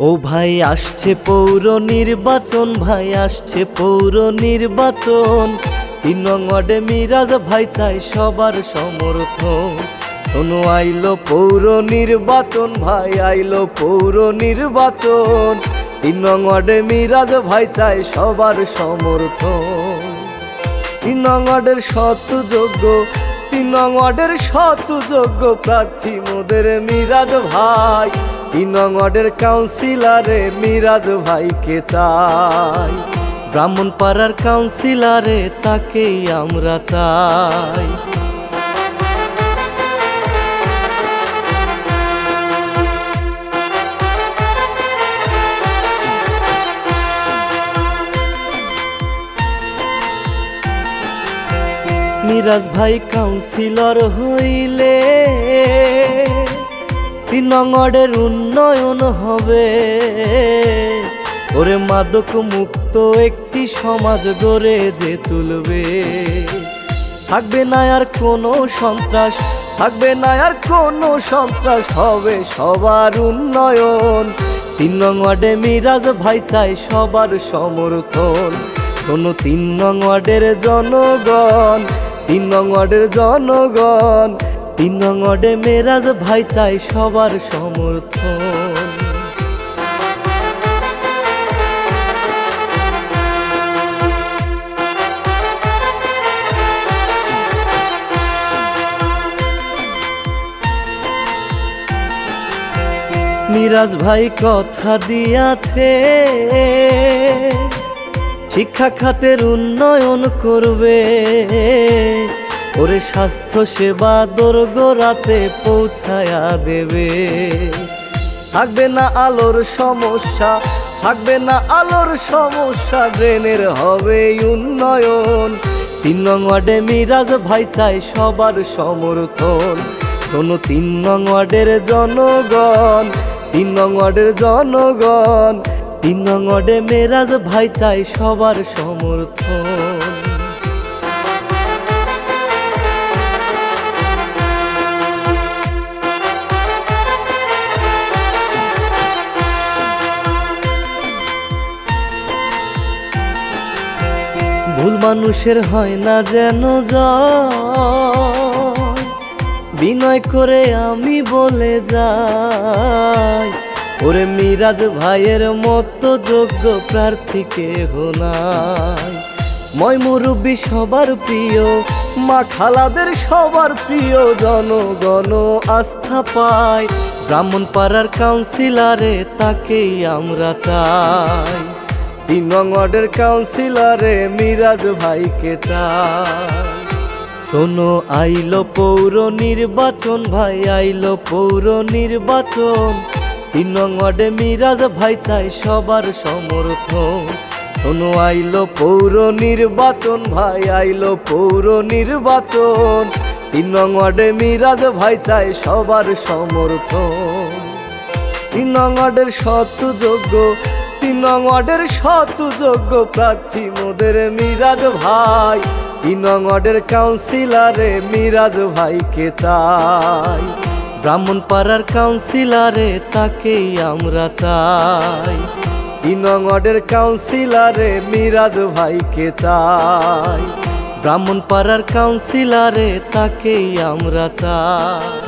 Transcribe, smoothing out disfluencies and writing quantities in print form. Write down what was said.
ও ভাই আসছে পৌর নির্বাচন, ভাই আসছে পৌর নির্বাচন। ৩ নং ওয়ার্ডে মিরাজ ভাই চাই সবার সমর্থন। শোনো আইলো পৌর নির্বাচন, ভাই আইলো পৌর নির্বাচন। ৩ নং ওয়ার্ডে মিরাজ ভাই চাই সবার সমর্থন। ৩ নং ওয়ার্ডের সৎযোগ্য, ৩ নং ওয়ার্ডের সৎযোগ্য প্রার্থী মোদের মিরাজ ভাই। ৩ নং ওয়ার্ডের কাউন্সিলরে মিরাজ ভাইকে চাই। ব্রাহ্মণপাড়ার কাউন্সিলরে তাকেই আমরা চাই। মিরাজ ভাই কাউন্সিলর হইলে ৩ নং ওয়ার্ডের উন্নয়ন হবে। ওরে মাদক মুক্ত একটি সমাজ গড়ে যে তুলবে। থাকবে না আর কোনো সন্ত্রাস, থাকবে না আর কোনো সন্ত্রাস, হবে সবার উন্নয়ন। ৩ নং ওয়ার্ডে মিরাজ ভাই চাই সবার সমর্থন। কোনো ৩ নং ওয়ার্ডের জনগণ, ৩ নং ওয়ার্ডের জনগণ, ৩ নং ওয়ার্ডে মিরাজ ভাই চাই সবার সমর্থন। মিরাজ ভাই কথা দিয়াছে শিক্ষা খাতের উন্নয়ন করবে। ওরে স্বাস্থ্য সেবা দোরগোড়াতে পৌঁছায়া দেবে। থাকবে না আলোর সমস্যা, থাকবে না আলোর সমস্যা, ড্রেনের হবে উন্নয়ন। ৩ নং ওয়ার্ডে মিরাজ ভাই চাই সবার সমর্থন। কোনো ৩ নং ওয়ার্ডের জনগণ, ৩ নং ওয়ার্ডের জনগণ, ৩ নং ওয়ার্ডে মিরাজ ভাই চাই সবার সমর্থন। ভুল মানুষের হয় না যেন জয়, বিনয় করে আমি বলে যাই। ওরে মিরাজ ভাইয়ের মতো যোগ্য প্রার্থী কেহ নাই। ময় মুরব্বী সবার প্রিয়, মা খালাদের সবার প্রিয়, জনগণ আস্থা পায়। ব্রাহ্মণপাড়ার কাউন্সিলরে তাকেই আমরা চাই। ৩ নং ওয়ার্ডের কাউন্সিলরে মিরাজ ভাইকে চাই। শোনো আইলো পৌর নির্বাচন, ভাই আইলো পৌর নির্বাচন। ৩ নং ওয়ার্ডে মিরাজ ভাই চাই সবার সমর্থন। শোনো আইলো পৌর নির্বাচন, ভাই আইলো পৌর নির্বাচন। ৩ নং ওয়ার্ডে মিরাজ ভাই চাই সবার সমর্থন। ৩ নং ওয়ার্ডের সৎযোগ্য, ৩ নং ওয়ার্ডের সৎযোগ্য প্রার্থী মোদের মিরাজ ভাই। ৩ নং ওয়ার্ডের কাউন্সিলরে মিরাজ ভাইকে চাই। ব্রাহ্মণপাড়ার কাউন্সিলরে তাকেই আমরা চাই। ৩ নং ওয়ার্ডের কাউন্সিলরে মিরাজ ভাইকে চাই। ব্রাহ্মণপাড়ার কাউন্সিলরে তাকেই আমরা চাই।